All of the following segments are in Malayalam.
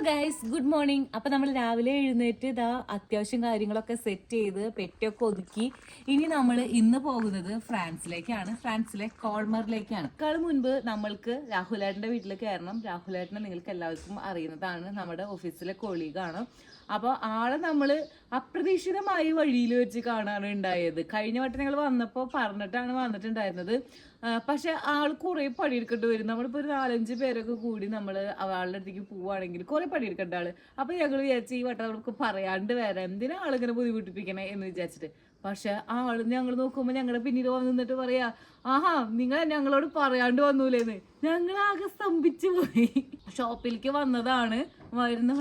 Guys good morning. അപ്പം നമ്മൾ രാവിലെ എഴുന്നേറ്റ് ഇതാ അത്യാവശ്യം കാര്യങ്ങളൊക്കെ സെറ്റ് ചെയ്ത് പെട്ടിയൊക്കെ ഒതുക്കി. ഇനി ഇന്ന് പോകുന്നത് ഫ്രാൻസിലേക്കാണ്, ഫ്രാൻസിലെ കോൾമറിലേക്കാണ്. മുൻപ് നമ്മൾക്ക് രാഹുലേട്ടൻ്റെ വീട്ടിൽ കയറണം. രാഹുലേട്ടനെ നിങ്ങൾക്ക് എല്ലാവർക്കും അറിയുന്നതാണ്, നമ്മുടെ ഓഫീസിലെ കൊളീഗാണ്. അപ്പോൾ ആളെ നമ്മൾ അപ്രതീക്ഷിതമായി വഴിയിൽ വെച്ച് കാണാനാണ് ഉണ്ടായത്. കഴിഞ്ഞ വട്ടം ഞങ്ങൾ വന്നപ്പോൾ പറഞ്ഞിട്ടാണ് വന്നിട്ടുണ്ടായിരുന്നത്. പക്ഷെ ആൾ കുറേ പണിയെടുക്കേണ്ടി വരും. നമ്മളിപ്പോൾ ഒരു 4-5 പേരൊക്കെ കൂടി നമ്മൾ ആളുടെ അടുത്തേക്ക് പോവുകയാണെങ്കിൽ കുറേ പണിയെടുക്കേണ്ട ആള്. അപ്പോൾ ഞങ്ങൾ വിചാരിച്ച് ഈ വട്ടം നമുക്ക് പറയാണ്ട് വരാം, എന്തിനാ ആളിങ്ങനെ ബുദ്ധിമുട്ടിപ്പിക്കണേ എന്ന് വിചാരിച്ചിട്ട്. പക്ഷെ ആള് ഞങ്ങൾ നോക്കുമ്പോൾ ഞങ്ങളുടെ പിന്നീട് വന്ന് നിന്നിട്ട് പറയാ, ആഹാ നിങ്ങൾ ഞങ്ങളോട് പറയാണ്ട് വന്നൂലേന്ന്. ഞങ്ങളാകെ സ്തംഭിച്ചു പോയി. ഷോപ്പിലേക്ക് വന്നതാണ്, വരുന്ന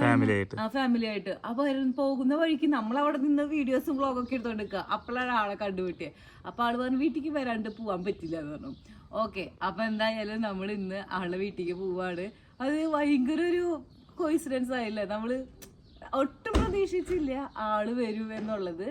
ഫാമിലി ആയിട്ട്. അപ്പൊ പോകുന്ന വഴിക്ക് നമ്മൾ അവിടെ നിന്ന് വീഡിയോസും വ്ളോഗൊക്കെ എടുത്തോണ്ടിരിക്കുക. അപ്പോഴാണ് ആളെ കണ്ടുപിട്ടിയത്. അപ്പൊ ആള് പറഞ്ഞു വീട്ടിലേക്ക് വരാണ്ട് പോവാൻ പറ്റില്ല എന്ന് പറഞ്ഞു. ഓക്കെ, അപ്പൊ എന്തായാലും നമ്മൾ ഇന്ന് ആളുടെ വീട്ടിലേക്ക് പോവാണ്. അത് ഭയങ്കര ഒരു കോയിൻസിഡൻസ് ആയില്ലേ, നമ്മള് ഒട്ടും പ്രതീക്ഷിച്ചില്ല ആള് വരും എന്നുള്ളത്.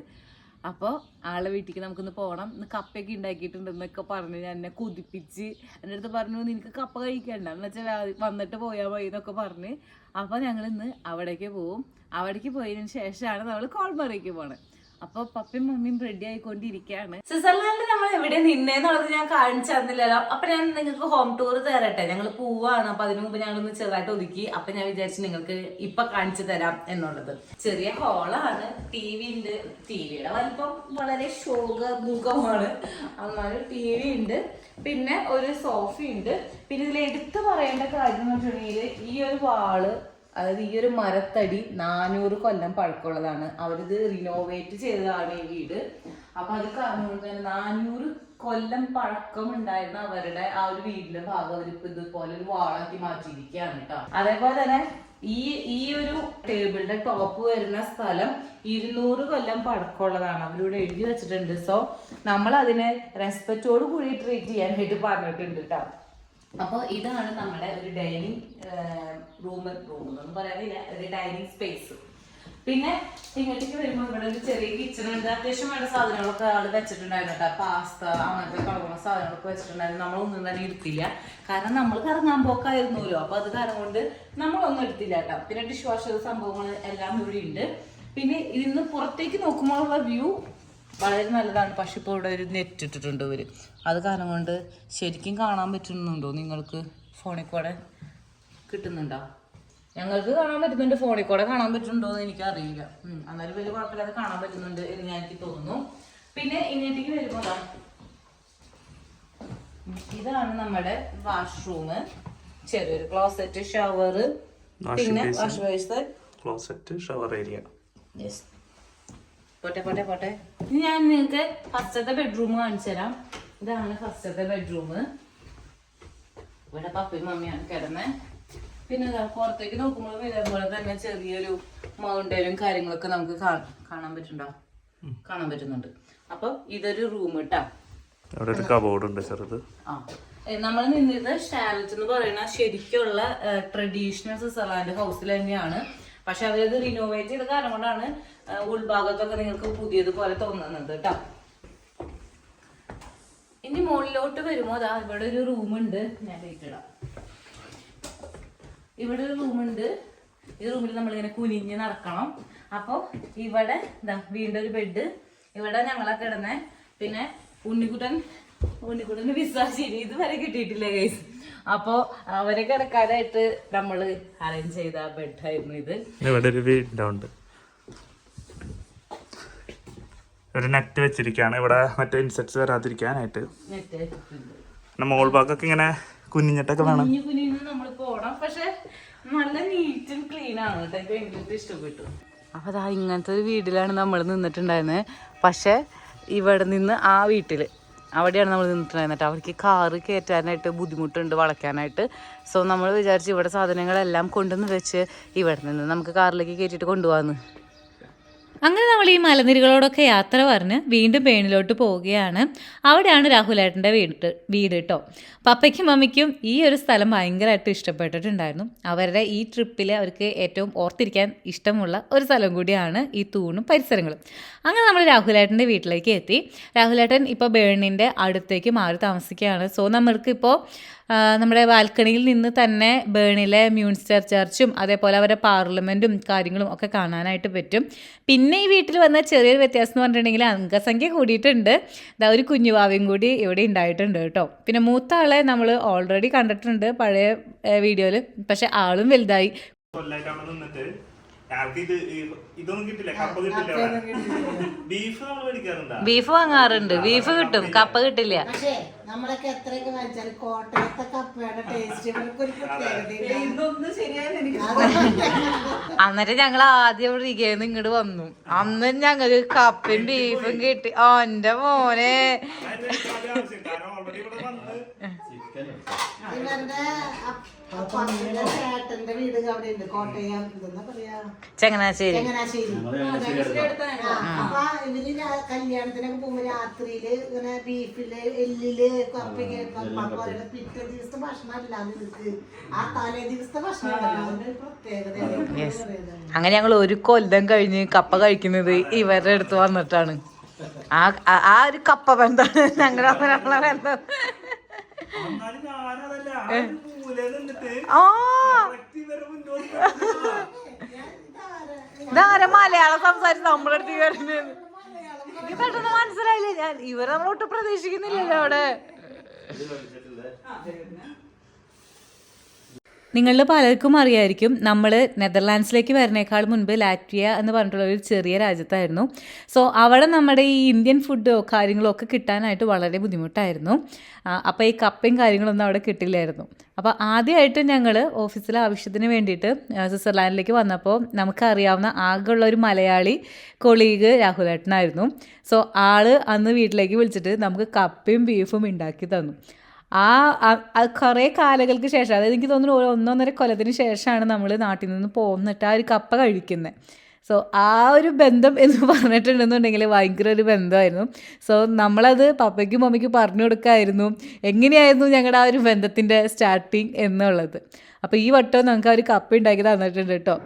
അപ്പോൾ ആളെ വീട്ടിലേക്ക് നമുക്കൊന്ന് പോകണം. ഇന്ന് കപ്പയൊക്കെ ഉണ്ടാക്കിയിട്ടുണ്ടെന്നൊക്കെ പറഞ്ഞ് എന്നെ കൊതിപ്പിച്ച് എൻ്റെ അടുത്ത് പറഞ്ഞു നിനക്ക് കപ്പ കഴിക്കണ്ട എന്ന് വെച്ചാൽ വന്നിട്ട് പോയാൽ മതി എന്നൊക്കെ പറഞ്ഞ്. അപ്പോൾ ഞങ്ങൾ ഇന്ന് അവിടേക്ക് പോവും. അവിടേക്ക് പോയതിനു ശേഷമാണ് നമ്മൾ കോൾമറിലേക്ക് പോകണം. അപ്പൊ പപ്പയും മമ്മിയും റെഡി ആയിക്കൊണ്ടിരിക്കുകയാണ്. സ്വിറ്റ്സർലാൻഡിൽ നമ്മൾ എവിടെ നിന്നേന്നുള്ളത് ഞാൻ കാണിച്ചു തന്നില്ലല്ലോ. അപ്പൊ ഞാൻ നിങ്ങൾക്ക് ഹോം ടൂർ തരട്ടെ. ഞങ്ങൾ പോവാണ്. അപ്പൊ അതിനു മുമ്പ് ഞങ്ങളൊന്ന് ചെറുതായിട്ട് ഒതുക്കി. അപ്പൊ ഞാൻ വിചാരിച്ചു നിങ്ങൾക്ക് ഇപ്പൊ കാണിച്ചു തരാം എന്നുള്ളത്. ചെറിയ ഹോളാണ്, ടി വി ഉണ്ട്. ടിവിയുടെ വലിപ്പം വളരെ ശോകമുഖമാണ്. എന്നാലും ടി വി ഉണ്ട്, പിന്നെ ഒരു സോഫയുണ്ട്. പിന്നെ ഇതിൽ എടുത്തു പറയേണ്ട കാര്യം എന്ന് വെച്ചിട്ടുണ്ടെങ്കിൽ ഈ ഒരു വാള്, അതായത് ഈ ഒരു മരത്തടി 400 കൊല്ലം പഴക്കമുള്ളതാണ്. അവരിത് റിനോവേറ്റ് ചെയ്തതാണ് ഈ വീട്. അപ്പൊ അത് കാരണം തന്നെ 400 കൊല്ലം പഴക്കം ഉണ്ടായിരുന്ന അവരുടെ ആ ഒരു വീടിന്റെ ഭാഗം അവരിപ്പോ ഇതുപോലെ ഒരു വാളാക്കി മാറ്റിയിരിക്കുകയാണ് കേട്ടോ. അതേപോലെ തന്നെ ഈ ഒരു ടേബിളിന്റെ ടോപ്പ് വരുന്ന സ്ഥലം 200 കൊല്ലം പഴക്കമുള്ളതാണ്. അവരിവിടെ എഴുതി വെച്ചിട്ടുണ്ട്. സോ നമ്മൾ അതിനെ റെസ്പെക്റ്റോട് കൂടി ട്രീറ്റ് ചെയ്യാനായിട്ട് പറഞ്ഞിട്ടുണ്ട് കേട്ടോ. അപ്പോൾ ഇതാണ് നമ്മുടെ ഒരു ഡൈനിങ് റൂം എന്നൊന്നും പറയാനില്ല, ഒരു ഡൈനിങ് സ്പേസ്. പിന്നെ ഇങ്ങോട്ടേക്ക് വരുമ്പോൾ ഇവിടെ ഒരു ചെറിയ കിച്ചൺ ഉണ്ട്. അത്യാവശ്യം വേണ്ട സാധനങ്ങളൊക്കെ ആൾ വെച്ചിട്ടുണ്ടായിരുന്നു കേട്ടോ. പാസ്ത അങ്ങനത്തെ കളറുള്ള സാധനങ്ങളൊക്കെ വെച്ചിട്ടുണ്ടായിരുന്നു. നമ്മളൊന്നും തന്നെ എടുത്തില്ല, കാരണം നമ്മൾ കറങ്ങാൻ പോക്കായിരുന്നല്ലോ. അപ്പൊ അത് കാരണം കൊണ്ട് നമ്മളൊന്നും എടുത്തില്ല കേട്ടോ. പിന്നെ ഡിഷ് വാഷർ സംഭവങ്ങൾ എല്ലാം ഇവിടെ ഉണ്ട്. പിന്നെ ഇതിന്ന് പുറത്തേക്ക് നോക്കുമ്പോഴുള്ള വ്യൂ വളരെ നല്ലതാണ്. പക്ഷെ ഇപ്പോൾ ഇവിടെ ഒരു നെറ്റ് ഇട്ടിട്ടുണ്ട് ഇവർ. അത് കാരണം കൊണ്ട് ശരിക്കും കാണാൻ പറ്റുന്നുണ്ടോ നിങ്ങൾക്ക്? ഫോണിൽ കൂടെ കിട്ടുന്നുണ്ടോ? ഞങ്ങൾക്ക് കാണാൻ പറ്റുന്നുണ്ട്. ഫോണിൽ കൂടെ കാണാൻ പറ്റുന്നുണ്ടോ എന്ന് എനിക്കറിയില്ല. എന്നാലും വലിയ കുഴപ്പമില്ലാതെ കാണാൻ പറ്റുന്നുണ്ട് എന്ന് ഞാൻ എനിക്ക് തോന്നുന്നു. പിന്നെ ഇങ്ങോട്ടേക്ക് വരുമ്പോൾ ഇതാണ് നമ്മുടെ വാഷ്റൂം. ചെറിയൊരു ക്ലോസറ്റ്, ഷവർ, പിന്നെ wash basin, closet, shower area. Yes. പോട്ടെ ഞാൻ നിങ്ങൾക്ക് ഫസ്റ്റത്തെ ബെഡ്റൂം കാണിച്ചു തരാം. ഇതാണ് ഫസ്റ്റത്തെ ബെഡ്റൂം. ഇവിടെ പപ്പയും മമ്മിയാണ് കിടന്നത്. പിന്നെ പുറത്തേക്ക് നോക്കുമ്പോൾ ഇതേപോലെ തന്നെ ചെറിയൊരു മൗണ്ടനും കാര്യങ്ങളൊക്കെ നമുക്ക് കാണാൻ പറ്റുന്നുണ്ട്. അപ്പൊ ഇതൊരു റൂം കേട്ടാ. നമ്മൾ നിന്നത് ഷാലറ്റ് എന്ന് പറയുന്ന ശരിക്കുള്ള ട്രഡീഷണൽ സ്വിറ്റ്സർലാൻഡ് ഹൗസിൽ തന്നെയാണ്. പക്ഷെ അവരത് റിനോവേറ്റ് ചെയ്ത കാരണം കൊണ്ടാണ് ഉൾഭാഗത്തൊക്കെ നിങ്ങൾക്ക് പുതിയതുപോലെ തോന്നുന്നത് കേട്ടോ. ഇനി മുകളിലോട്ട് വരുമ്പോ ഇവിടെ ഒരു റൂമുണ്ട്. ഞാൻ ഇടാം. ഇവിടെ ഒരു റൂമുണ്ട്. ഈ റൂമിൽ നമ്മളിങ്ങനെ കുനിഞ്ഞ് നടക്കണം. അപ്പോൾ ഇവിടെ വീണ്ടും ഒരു ബെഡ്. ഇവിടെ ഞങ്ങളൊക്കെ കിടന്നേ. പിന്നെ ഉണ്ണിക്കുട്ടന് വിസാശിനി ഇതുവരെ കിട്ടിയിട്ടില്ല ഗൈസ്. അപ്പോ അവരെ കിടക്കാനായിട്ട് നമ്മള് അറേഞ്ച് ചെയ്ത ബെഡായിരുന്നു ഇത്. ഒരു നെറ്റ് വെച്ചിരിക്കുകയാണ് ഇവിടെ, മറ്റേ ഇൻസെക്ട്സ് വരാതിരിക്കാനായിട്ട്. മോൾ ഭാഗമൊക്കെ ഇങ്ങനെ കുഞ്ഞിട്ടൊക്കെ വേണം. നമ്മൾ പോണം. പക്ഷെ നല്ല നീറ്റ് ആൻഡ് ക്ലീൻ ആണ് കേട്ടോ. എനിക്ക് ഭയങ്കര ഇഷ്ടപ്പെട്ടു. അപ്പൊ അതാ ഇങ്ങനത്തെ ഒരു വീട്ടിലാണ് നമ്മൾ നിന്നിട്ടുണ്ടായിരുന്നത്. പക്ഷെ ഇവിടെ നിന്ന് ആ വീട്ടില് അവിടെയാണ് നമ്മൾ നിന്നിട്ടുണ്ടായിരുന്നത്. അവർക്ക് കാറ് കയറ്റാനായിട്ട് ബുദ്ധിമുട്ടുണ്ട്, വളയ്ക്കാനായിട്ട്. സോ നമ്മൾ വിചാരിച്ച് ഇവിടെ സാധനങ്ങളെല്ലാം കൊണ്ടുവന്ന് വെച്ച് ഇവിടെ നിന്ന് നമുക്ക് കാറിലേക്ക് കയറ്റിയിട്ട് കൊണ്ടുപോകാമെന്ന്. അങ്ങനെ നമ്മൾ ഈ മലനിരകളോടൊക്കെ യാത്ര പറഞ്ഞ് വീണ്ടും പേണിലോട്ട് പോവുകയാണ്. അവിടെയാണ് രാഹുലേട്ടൻ്റെ വീട് കേട്ടോ. പപ്പയ്ക്കും മമ്മിക്കും ഈ ഒരു സ്ഥലം ഭയങ്കരമായിട്ട് ഇഷ്ടപ്പെട്ടിട്ടുണ്ടായിരുന്നു. അവരുടെ ഈ ട്രിപ്പിൽ അവർക്ക് ഏറ്റവും ഓർത്തിരിക്കാൻ ഇഷ്ടമുള്ള ഒരു സ്ഥലം കൂടിയാണ് ഈ തൂണും പരിസരങ്ങളും. അങ്ങനെ നമ്മൾ രാഹുലേട്ടൻ്റെ വീട്ടിലേക്ക് എത്തി. രാഹുലേട്ടൻ ഇപ്പോൾ ബേണിൻ്റെ അടുത്തേക്ക് മാറി താമസിക്കുകയാണ്. സോ നമ്മൾക്കിപ്പോൾ നമ്മുടെ ബാൽക്കണിയിൽ നിന്ന് തന്നെ ബേണിലെ മ്യൂൺസ്റ്റർ ചർച്ചും അതേപോലെ അവരുടെ പാർലമെൻറ്റും കാര്യങ്ങളും ഒക്കെ കാണാനായിട്ട് പറ്റും. പിന്നെ ഈ വീട്ടിൽ വന്ന ചെറിയൊരു വ്യത്യാസം എന്ന് പറഞ്ഞിട്ടുണ്ടെങ്കിൽ അംഗസംഖ്യ കൂടിയിട്ടുണ്ട്. ഇതാ ഒരു കുഞ്ഞുവാവയും കൂടി ഇവിടെ ഉണ്ടായിട്ടുണ്ട് കേട്ടോ. പിന്നെ മൂത്ത ആളെ നമ്മൾ ഓൾറെഡി കണ്ടിട്ടുണ്ട് പഴയ വീഡിയോയിൽ, പക്ഷെ ആളും വലുതായി. ബീഫ് വാങ്ങാറുണ്ട്, ബീഫ് കിട്ടും, കപ്പ കിട്ടില്ല. നമ്മളൊക്കെ എത്രയൊക്കെ വാങ്ങിച്ചാൽ കോട്ടയത്തെ കപ്പയുടെ ടേസ്റ്റ് അന്നേരം ഞങ്ങൾ ആദ്യം ഇവിടെ ഇരിക്കുന്നു ഇങ്ങോട്ട് വന്നു. അന്ന് ഞങ്ങൾക്ക് കപ്പയും ബീഫും കിട്ടി. എന്റെ മോനെ ചേട്ടന്റെ വീട് അവിടെ ഉണ്ട്, കോട്ടയം എന്താ പറയാ, ചങ്ങനാശ്ശേരി. അപ്പൊ ഇവര് കല്യാണത്തിനൊക്കെ പോകുമ്പോ രാത്രിയില് ഇങ്ങനെ ബീഫില് എല്ലില് കപ്പയ്ക്ക് പിറ്റേ ദിവസത്തെ ഭക്ഷണം അല്ലാതെ ഇവർക്ക് ആ തലേ ദിവസത്തെ ഭക്ഷണം അതിന്റെ ഒരു പ്രത്യേകത. അങ്ങനെ ഞങ്ങൾ ഒരു കൊല്ലം കഴിഞ്ഞ് കപ്പ കഴിക്കുന്നത് ഇവരുടെ അടുത്ത് വന്നിട്ടാണ്. ആ ഒരു കപ്പ ബന്ധാണ് ഞങ്ങളുടെ ബന്ധം. ഇതാരെ മലയാളം സംസാരിച്ച് നമ്മുടെ അടുത്ത് വരുന്നത് എനിക്ക് പെട്ടെന്ന് മനസ്സിലായില്ലേ. ഞാൻ ഇവർ നമ്മളൊട്ടും പ്രതീക്ഷിക്കുന്നില്ലല്ലോ അവിടെ. നിങ്ങളിൽ പലർക്കും അറിയായിരിക്കും, നമ്മൾ നെതർലാൻഡ്സിലേക്ക് വരുന്നേക്കാൾ മുൻപ് ലാറ്റ്വിയ എന്ന് പറഞ്ഞിട്ടുള്ള ഒരു ചെറിയ രാജ്യത്തായിരുന്നു. സോ അവിടെ നമ്മുടെ ഈ ഇന്ത്യൻ ഫുഡോ കാര്യങ്ങളോ ഒക്കെ കിട്ടാനായിട്ട് വളരെ ബുദ്ധിമുട്ടായിരുന്നു. അപ്പോൾ ഈ കപ്പയും കാര്യങ്ങളൊന്നും അവിടെ കിട്ടില്ലായിരുന്നു. അപ്പോൾ ആദ്യമായിട്ട് ഞങ്ങൾ ഓഫീസിലെ ആവശ്യത്തിന് വേണ്ടിയിട്ട് സ്വിറ്റ്സർലാൻഡിലേക്ക് വന്നപ്പോൾ നമുക്കറിയാവുന്ന ആകെയുള്ള ഒരു മലയാളി കൊളീഗ് രാഹുലേട്ടനായിരുന്നു. സോ ആള് അന്ന് വീട്ടിലേക്ക് വിളിച്ചിട്ട് നമുക്ക് കപ്പയും ബീഫും ഉണ്ടാക്കി തന്നു. കുറേ കാലങ്ങൾക്ക് ശേഷം, അതായത് എനിക്ക് തോന്നുന്നു 1.5 കൊല്ലത്തിന് ശേഷമാണ് നമ്മൾ നാട്ടിൽ നിന്ന് പോന്നിട്ട് ആ ഒരു കപ്പ കഴിക്കുന്നത്. സോ ആ ഒരു ബന്ധം എന്ന് പറഞ്ഞിട്ടുണ്ടെന്നുണ്ടെങ്കിൽ ഭയങ്കര ഒരു ബന്ധമായിരുന്നു. സോ നമ്മളത് പപ്പയ്ക്കും മമ്മിക്കും പറഞ്ഞു കൊടുക്കായിരുന്നു എങ്ങനെയായിരുന്നു ഞങ്ങളുടെ ആ ഒരു ബന്ധത്തിൻ്റെ സ്റ്റാർട്ടിങ് എന്നുള്ളത്. അപ്പോൾ ഈ വട്ടം നമുക്ക് ആ ഒരു കപ്പ ഉണ്ടാക്കി തന്നിട്ടുണ്ട് കേട്ടോ.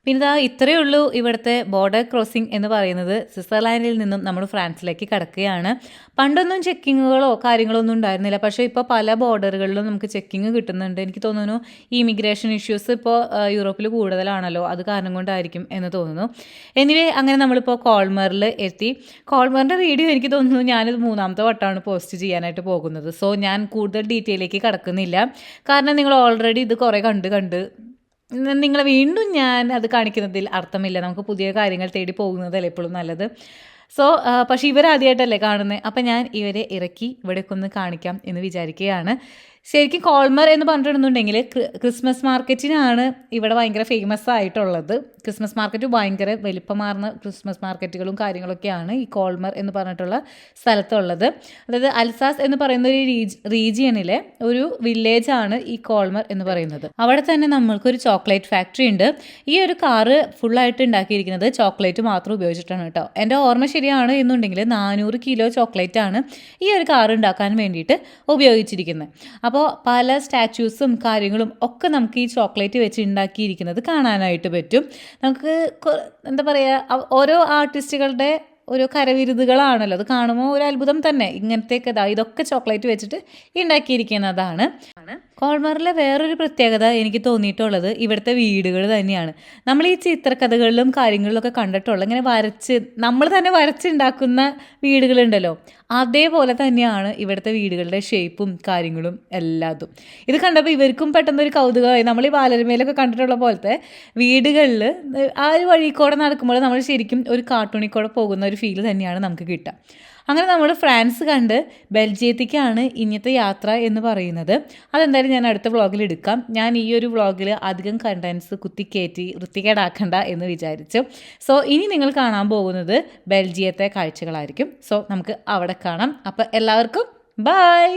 പിന്നെ ഇത്രയേ ഉള്ളൂ ഇവിടുത്തെ ബോർഡർ ക്രോസിംഗ് എന്ന് പറയുന്നത്. സ്വിറ്റ്സർലാൻഡിൽ നിന്നും നമ്മൾ ഫ്രാൻസിലേക്ക് കടക്കുകയാണ്. പണ്ടൊന്നും ചെക്കിങ്ങുകളോ കാര്യങ്ങളോ ഒന്നും ഉണ്ടായിരുന്നില്ല, പക്ഷേ ഇപ്പോൾ പല ബോർഡറുകളിലും നമുക്ക് ചെക്കിങ് കിട്ടുന്നുണ്ട്. എനിക്ക് തോന്നുന്നു ഈ ഇമിഗ്രേഷൻ ഇഷ്യൂസ് ഇപ്പോൾ യൂറോപ്പിൽ കൂടുതലാണല്ലോ, അത് കാരണം കൊണ്ടായിരിക്കും എന്ന് തോന്നുന്നു. എനിവേ അങ്ങനെ നമ്മളിപ്പോൾ കോൾമറിൽ എത്തി. കോൾമറിൻ്റെ വീഡിയോ എനിക്ക് തോന്നുന്നു ഞാനിത് 3ാമത്തെ വട്ടമാണ് പോസ്റ്റ് ചെയ്യാനായിട്ട് പോകുന്നത്. സോ ഞാൻ കൂടുതൽ ഡീറ്റെയിലേക്ക് കടക്കുന്നില്ല, കാരണം നിങ്ങൾ ഓൾറെഡി ഇത് കുറേ കണ്ട് നിങ്ങളെ വീണ്ടും ഞാൻ അത് കാണിക്കുന്നതിൽ അർത്ഥമില്ല. നമുക്ക് പുതിയ കാര്യങ്ങൾ തേടി പോകുന്നതല്ലേ എപ്പോഴും നല്ലത്. സോ പക്ഷേ ഇവരാദ്യമായിട്ടല്ലേ കാണുന്നത്, അപ്പം ഞാൻ ഇവരെ ഇറക്കി ഇവിടേക്ക് ഒന്ന് കാണിക്കാം എന്ന് വിചാരിക്കുകയാണ്. ശരിക്കും കോൾമർ എന്ന് പറഞ്ഞിട്ടുണ്ടെന്നുണ്ടെങ്കിൽ ക്രിസ്മസ് മാർക്കറ്റിനാണ് ഇവിടെ ഭയങ്കര ഫേമസ് ആയിട്ടുള്ളത്. ക്രിസ്മസ് മാർക്കറ്റ് ഭയങ്കര വലിപ്പമാർന്ന ക്രിസ്മസ് മാർക്കറ്റുകളും കാര്യങ്ങളൊക്കെയാണ് ഈ കോൾമർ എന്ന് പറഞ്ഞിട്ടുള്ള സ്ഥലത്തുള്ളത്. അതായത് അൽസാസ് എന്ന് പറയുന്ന ഒരു റീജിയണിലെ ഒരു വില്ലേജാണ് ഈ കോൾമർ എന്ന് പറയുന്നത്. അവിടെ തന്നെ നമ്മൾക്കൊരു ചോക്ലേറ്റ് ഫാക്ടറി ഉണ്ട്. ഈ ഒരു കാറ് ഫുള്ളായിട്ട് ഉണ്ടാക്കിയിരിക്കുന്നത് ചോക്ലേറ്റ് മാത്രം ഉപയോഗിച്ചിട്ടാണ് കേട്ടോ. എൻ്റെ ഓർമ്മ ശരിയാണ് എന്നുണ്ടെങ്കിൽ 400 കിലോ ചോക്ലേറ്റാണ് ഈ ഒരു കാറ് ഉണ്ടാക്കാൻ വേണ്ടിയിട്ട് ഉപയോഗിച്ചിരിക്കുന്നത്. അപ്പോൾ പല സ്റ്റാച്യൂസും കാര്യങ്ങളും ഒക്കെ നമുക്ക് ഈ ചോക്ലേറ്റ് വെച്ച് ഉണ്ടാക്കിയിരിക്കുന്നത് കാണാനായിട്ട് പറ്റും. നമുക്ക് എന്താ പറയുക, ഓരോ ആർട്ടിസ്റ്റുകളുടെ ഓരോ കരവിരുതുകളാണല്ലോ, അത് കാണുമ്പോൾ ഒരു അത്ഭുതം തന്നെ. ഇങ്ങനത്തെയൊക്കെ ഇതൊക്കെ ചോക്ലേറ്റ് വെച്ചിട്ട് ഉണ്ടാക്കിയിരിക്കുന്നതാണ്. കോൾമറിലെ വേറൊരു പ്രത്യേകത എനിക്ക് തോന്നിയിട്ടുള്ളത് ഇവിടുത്തെ വീടുകൾ തന്നെയാണ്. നമ്മൾ ഈ ചിത്രകഥകളിലും കാര്യങ്ങളിലൊക്കെ കണ്ടിട്ടുള്ള ഇങ്ങനെ നമ്മൾ തന്നെ വരച്ചുണ്ടാക്കുന്ന വീടുകളുണ്ടല്ലോ, അതേപോലെ തന്നെയാണ് ഇവിടുത്തെ വീടുകളുടെ ഷേപ്പും കാര്യങ്ങളും എല്ലാതും. ഇത് കണ്ടപ്പോൾ ഇവർക്കും പെട്ടെന്നൊരു കൗതുകമായി. നമ്മൾ ഈ ബാലരമയിലൊക്കെ കണ്ടിട്ടുള്ള പോലത്തെ വീടുകളിൽ ആ ഒരു വഴിക്കൂടെ നടക്കുമ്പോൾ നമ്മൾ ശരിക്കും ഒരു കാർട്ടൂണിൽ കൂടെ പോകുന്ന ഒരു ഫീൽ തന്നെയാണ് നമുക്ക് കിട്ടുക. അങ്ങനെ നമ്മൾ ഫ്രാൻസ് കണ്ട് ബെൽജിയത്തേക്കാണ് ഇന്നത്തെ യാത്ര എന്ന് പറയുന്നത്. അതെന്തായാലും ഞാൻ അടുത്ത വ്ളോഗിൽ എടുക്കാം. ഞാൻ ഈ ഒരു വ്ളോഗിൽ അധികം കണ്ടൻസ് കുത്തിക്കയറ്റി വൃത്തികേടാക്കണ്ട എന്ന് വിചാരിച്ചു. സോ ഇനി നിങ്ങൾ കാണാൻ പോകുന്നത് ബെൽജിയത്തെ കാഴ്ചകളായിരിക്കും. സോ നമുക്ക് അവിടെ കാണാം. അപ്പോൾ എല്ലാവർക്കും ബൈ.